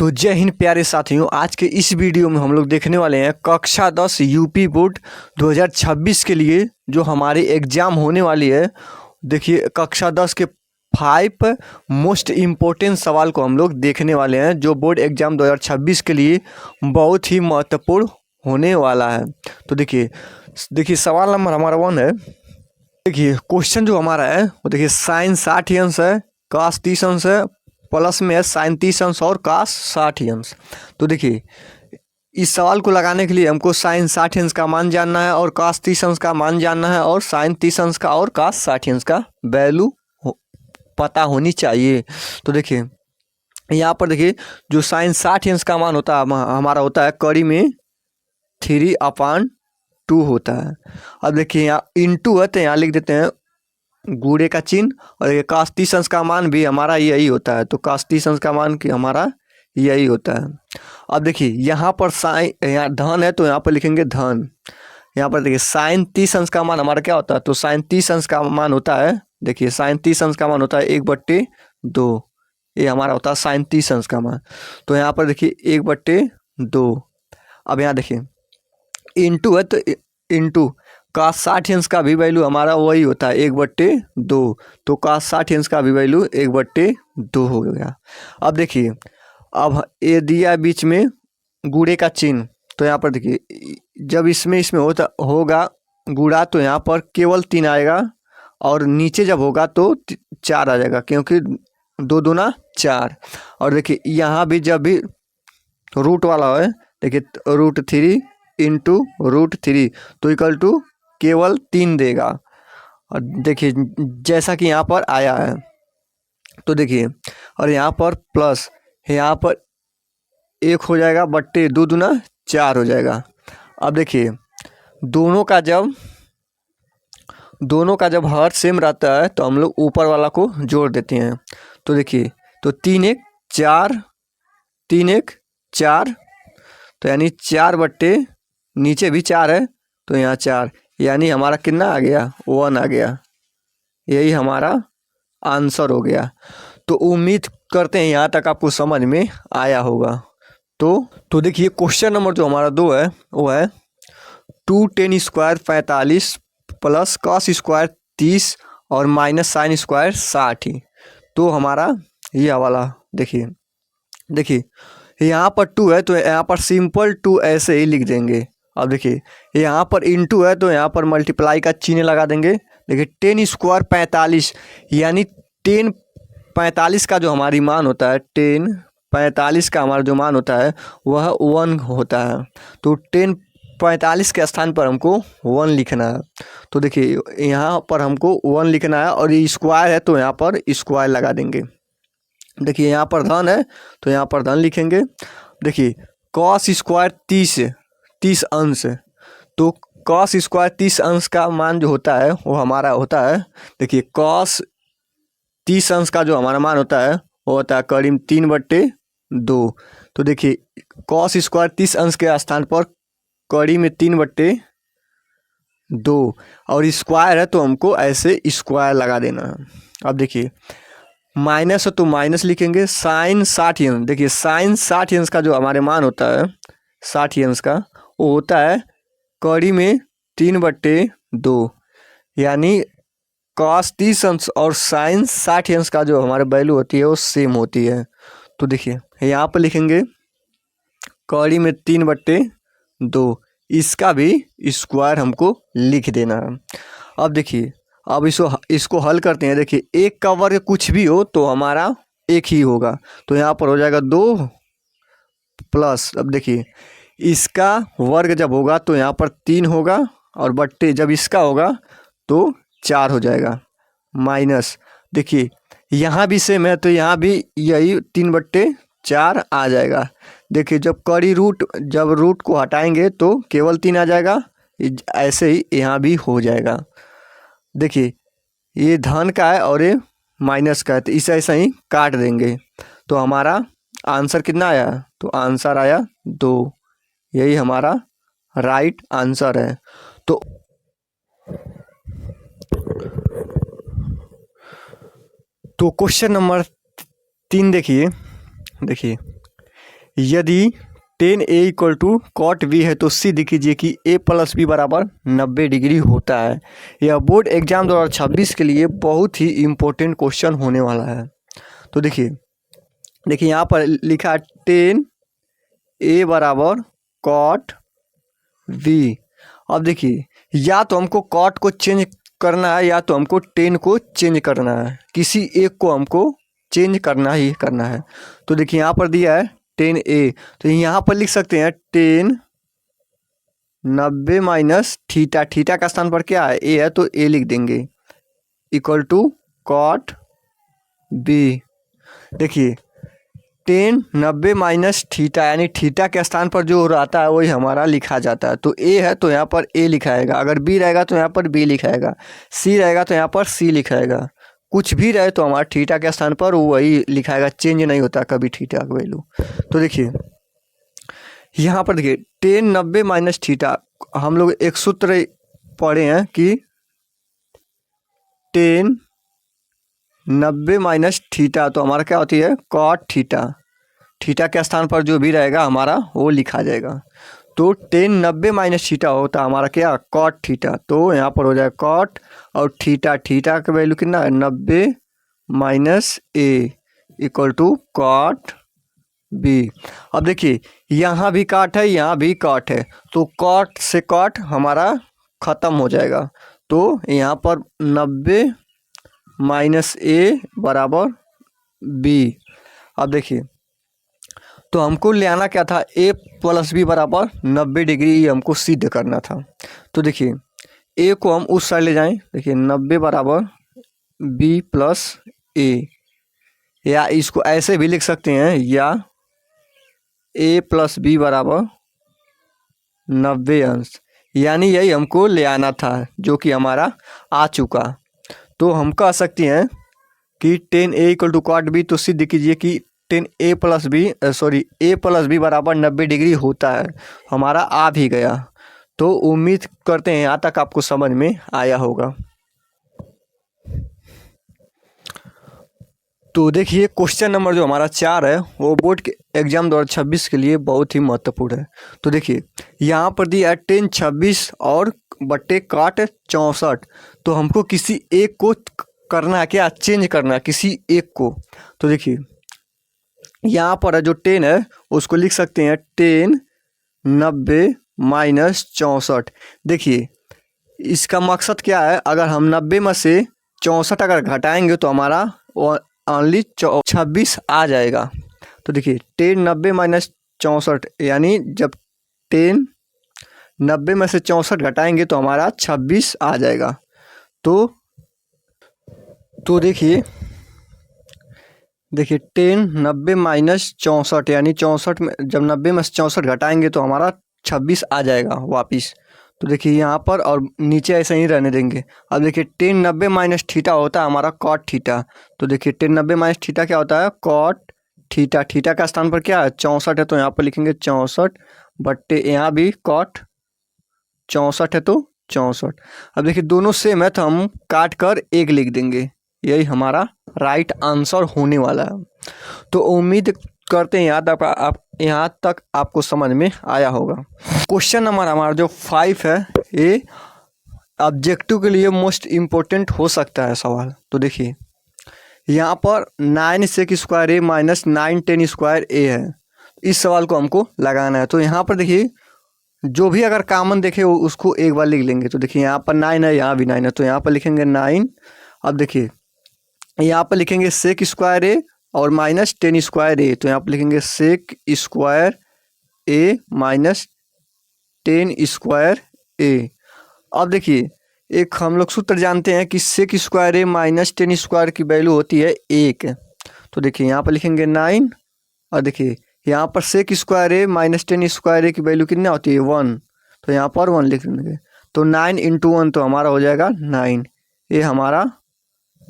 तो जय हिंद प्यारे साथियों, आज के इस वीडियो में हम लोग देखने वाले हैं कक्षा 10 यूपी बोर्ड 2026 के लिए जो हमारी एग्ज़ाम होने वाली है। देखिए कक्षा 10 के 5 मोस्ट इम्पोर्टेंट सवाल को हम लोग देखने वाले हैं जो बोर्ड एग्ज़ाम 2026 के लिए बहुत ही महत्वपूर्ण होने वाला है। तो देखिए सवाल नंबर हमारा 1 है। देखिए क्वेश्चन जो हमारा है वो देखिए साइन 60 अंश है, कास 30 अंश है, प्लस में है साइन 30 अंश और कास 60 अंश। तो देखिए इस सवाल को लगाने के लिए हमको साइन 60 अंश का मान जानना है और कास 30 अंश का मान जानना है और साइन 30 अंश का और कास 60 अंश का वैल्यू पता होनी चाहिए। तो देखिए यहाँ पर देखिए जो साइन 60 अंश का मान होता है हमारा होता है कड़ी में 3/2 होता है। अब देखिए यहाँ इंटू है तो यहाँ लिख देते हैं गुणे का चिन्ह और ये कास 30 अंश का मान भी हमारा यही होता है। तो कास 30 अंश का मान की हमारा यही होता है। अब देखिए यहाँ पर साइन यहाँ धन है तो यहाँ पर लिखेंगे धन। यहाँ पर देखिए साइन 30 अंश का मान हमारा क्या होता है, तो साइन 30 अंश का मान होता है, देखिए साइन 30 अंश का मान होता है 1/2। ये हमारा होता है साइन 30 अंश का मान। तो यहाँ पर देखिए 1/2। अब यहाँ देखिए इंटू है तो इंटू कास 60 अंश का भी वैल्यू हमारा वही होता है 1/2। तो कास 60 अंश का भी वैल्यू 1/2 हो गया। अब देखिए अब ये दिया बीच में गुणे का चिन्ह, तो यहाँ पर देखिए जब इसमें होता होगा गुणा तो यहाँ पर केवल 3 आएगा और नीचे जब होगा तो 4 आ जाएगा क्योंकि 2 दूना 4। और देखिए यहाँ भी जब भी रूट वाला है देखिए √3 इंटू √3 तो इक्वल टू केवल 3 देगा। और देखिए जैसा कि यहाँ पर आया है तो देखिए और यहाँ पर प्लस यहाँ पर 1 हो जाएगा बट्टे 2 दूना 4 हो जाएगा। अब देखिए दोनों का जब हर सेम रहता है तो हम लोग ऊपर वाला को जोड़ देते हैं। तो देखिए तो 3 1 4 3 1 4 तो यानी 4 बट्टे नीचे भी 4 है तो यहाँ 4 यानी हमारा कितना आ गया 1 आ गया। यही हमारा आंसर हो गया। तो उम्मीद करते हैं यहाँ तक आपको समझ में आया होगा। तो देखिए क्वेश्चन नंबर जो हमारा 2 है वो है 2 tan square 45 plus cos square 30 और माइनस साइन स्क्वायर 60। तो हमारा ये वाला देखिए यहाँ पर 2 है तो यहाँ पर सिंपल 2 ऐसे ही लिख देंगे। अब देखिए यहाँ पर इंटू है तो यहाँ पर मल्टीप्लाई का चिन्ह लगा देंगे। देखिए tan स्क्वायर 45 यानी tan 45 का जो हमारी मान होता है tan 45 का हमारा जो मान होता है वह 1 होता है। तो tan 45 के स्थान पर हमको 1 लिखना है। तो देखिए यहाँ पर हमको 1 लिखना है और ये स्क्वायर है तो यहाँ पर स्क्वायर लगा देंगे। देखिए यहाँ पर धन है तो यहाँ पर धन लिखेंगे। देखिए कॉस स्क्वायर 30 अंश, तो कॉस स्क्वायर 30 अंश का मान जो होता है वो हमारा होता है, देखिए कॉस 30 अंश का जो हमारा मान होता है वो होता है करीब 3/2। तो देखिए कॉस स्क्वायर 30 अंश के स्थान पर कड़ी में 3/2 और स्क्वायर है तो हमको ऐसे स्क्वायर लगा देना है। अब देखिए माइनस है तो माइनस लिखेंगे। साइन 60 अंश, देखिए साइन 60 अंश का जो हमारे मान होता है 60 अंश का वो होता है कड़ी में 3/2 यानी कॉस 30 अंश और साइन 60 अंश का जो हमारे वैल्यू होती है वो सेम होती है। तो देखिए यहाँ पर लिखेंगे कड़ी में 3/2, इसका भी स्क्वायर हमको लिख देना है। अब देखिए अब इसको हल करते हैं। देखिए एक का वर्ग कुछ भी हो तो हमारा एक ही होगा, तो यहाँ पर हो जाएगा 2 प्लस, अब देखिए इसका वर्ग जब होगा तो यहाँ पर 3 होगा और बट्टे जब इसका होगा तो 4 हो जाएगा माइनस। देखिए यहाँ भी सेम है तो यहाँ भी यही 3/4 आ जाएगा। देखिए जब रूट को हटाएंगे तो केवल 3 आ जाएगा, ऐसे ही यहाँ भी हो जाएगा। देखिए ये धन का है और ये माइनस का है तो इसे ऐसा ही काट देंगे। तो हमारा आंसर कितना आया, तो आंसर आया 2। यही हमारा राइट आंसर है। तो क्वेश्चन नंबर 3 देखिए यदि tan A equal to cot B है तो सिद्ध कीजिए कि ए प्लस बी बराबर 90 डिग्री होता है। यह बोर्ड एग्जाम 2026 के लिए बहुत ही इम्पोर्टेंट क्वेश्चन होने वाला है। तो देखिए यहाँ पर लिखा है टेन ए बराबर कॉट बी। अब देखिए या तो हमको कॉट को चेंज करना है या तो हमको टेन को चेंज करना है, किसी एक को हमको चेंज करना ही करना है। तो देखिए यहाँ पर दिया है टेन ए, तो यहाँ पर लिख सकते हैं टेन 90 माइनस थीटा, थीटा का स्थान पर क्या है ए है तो ए लिख देंगे, इक्वल टू कॉट बी। देखिए टेन 90 माइनस थीटा यानी थीटा के स्थान पर जो रहता है वही हमारा लिखा जाता है। तो ए है तो यहाँ पर ए लिखाएगा, अगर बी रहेगा तो यहाँ पर बी लिखाएगा, सी रहेगा तो यहाँ पर सी लिखाएगा, कुछ भी रहे तो हमारा थीटा के स्थान पर वही लिखाएगा, चेंज नहीं होता कभी थीटा का वैल्यू। तो देखिए यहाँ पर देखिए टेन 90 माइनस थीटा, हम लोग एक सूत्र पढ़े हैं कि टेन 90 माइनस थीटा तो हमारा क्या होती है कॉट थीटा, थीटा के स्थान पर जो भी रहेगा हमारा वो लिखा जाएगा। तो टेन 90 माइनस थीटा होता हमारा क्या कॉट थीटा, तो यहाँ पर हो जाएगा कॉट और थीटा, थीटा का वैल्यू कितना है 90 minus A equal to cot B. अब देखिए यहाँ भी कॉट है यहाँ भी कॉट है, तो कॉट से कॉट हमारा ख़त्म हो जाएगा। तो यहाँ पर 90 माइनस ए बराबर बी। अब देखिए तो हमको ले आना क्या था ए प्लस बी बराबर 90 डिग्री, ये हमको सिद्ध करना था। तो देखिए ए को हम उस साइड ले जाएं, देखिए 90 बराबर बी प्लस ए, या इसको ऐसे भी लिख सकते हैं, या ए प्लस बी बराबर 90 अंश, यानी यही हमको ले आना था जो कि हमारा आ चुका। तो हम कह सकते हैं कि tan A equal to cot B, तो सिद्ध कीजिए कि टेन ए प्लस बी बराबर 90 डिग्री होता है, हमारा आ भी गया। तो उम्मीद करते हैं यहाँ तक आपको समझ में आया होगा। तो देखिए क्वेश्चन नंबर जो हमारा 4 है वो बोर्ड के एग्जाम 2026 के लिए बहुत ही महत्वपूर्ण है। तो देखिए यहाँ पर दिया है टेन 26 और बट्टे काट 64, तो हमको किसी एक को करना है क्या चेंज करना है किसी एक को। तो देखिए यहाँ पर जो टेन है उसको लिख सकते हैं टेन 90 माइनस 64। देखिए इसका मकसद क्या है, अगर हम 90 में से 64 अगर घटाएंगे तो हमारा ओनली 26 आ जाएगा। तो देखिए टेन 90 माइनस 64 यानी जब टेन 90 में से 64 घटाएंगे तो हमारा 26 आ जाएगा। तो देखिए टेन 90 माइनस 64 यानी 64 में जब 90 में से 64 घटाएंगे तो हमारा 26 आ जाएगा वापिस। तो देखिए यहाँ पर और नीचे ऐसे ही रहने देंगे। अब देखिए टेन 90 माइनस थीटा होता है हमारा कॉट थीटा, तो देखिए टेन 90 माइनस थीटा क्या होता है कॉट थीटा, थीटा का स्थान पर क्या है 64 है तो यहाँ पर लिखेंगे 64 बट्टे यहाँ भी कॉट 64 है तो 64। अब देखिए दोनों सेम है तो हम काट कर एक लिख देंगे, यही हमारा राइट आंसर होने वाला है। तो उम्मीद करते हैं यहाँ तक आपको समझ में आया होगा। क्वेश्चन नंबर हमारा जो 5 है ये ऑब्जेक्टिव के लिए मोस्ट इम्पोर्टेंट हो सकता है सवाल। तो देखिए यहाँ पर 9 सेक स्क्वायर ए माइनस 9 10 स्क्वायर ए है, इस सवाल को हमको लगाना है। तो यहाँ पर देखिए जो भी अगर कॉमन देखे उसको एक बार लिख लेंगे। तो देखिए यहाँ पर 9 है यहाँ भी 9 है तो यहाँ पर लिखेंगे 9। अब देखिए यहाँ पर लिखेंगे सेक स्क्वायर ए और माइनस 10 स्क्वायर ए, तो यहाँ पर लिखेंगे सेक स्क्वायर ए माइनस 10 स्क्वायर ए। अब देखिए एक हम लोग सूत्र जानते हैं कि सेक स्क्वायर ए माइनस 10 स्क्वायर की वैल्यू होती है 1। तो देखिए यहाँ पर लिखेंगे 9 और देखिए यहाँ पर सेक स्क्वायर ए माइनस 10 स्क्वायर ए की वैल्यू कितना होती है 1, तो यहाँ पर 1 लिख लेंगे। तो 9 × 1 तो हमारा हो जाएगा 9, ये हमारा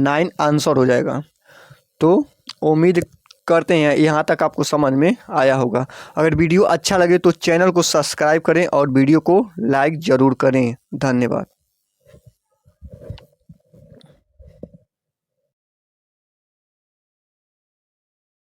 9 आंसर हो जाएगा। तो उम्मीद करते हैं यहाँ तक आपको समझ में आया होगा। अगर वीडियो अच्छा लगे तो चैनल को सब्सक्राइब करें और वीडियो को लाइक ज़रूर करें। धन्यवाद।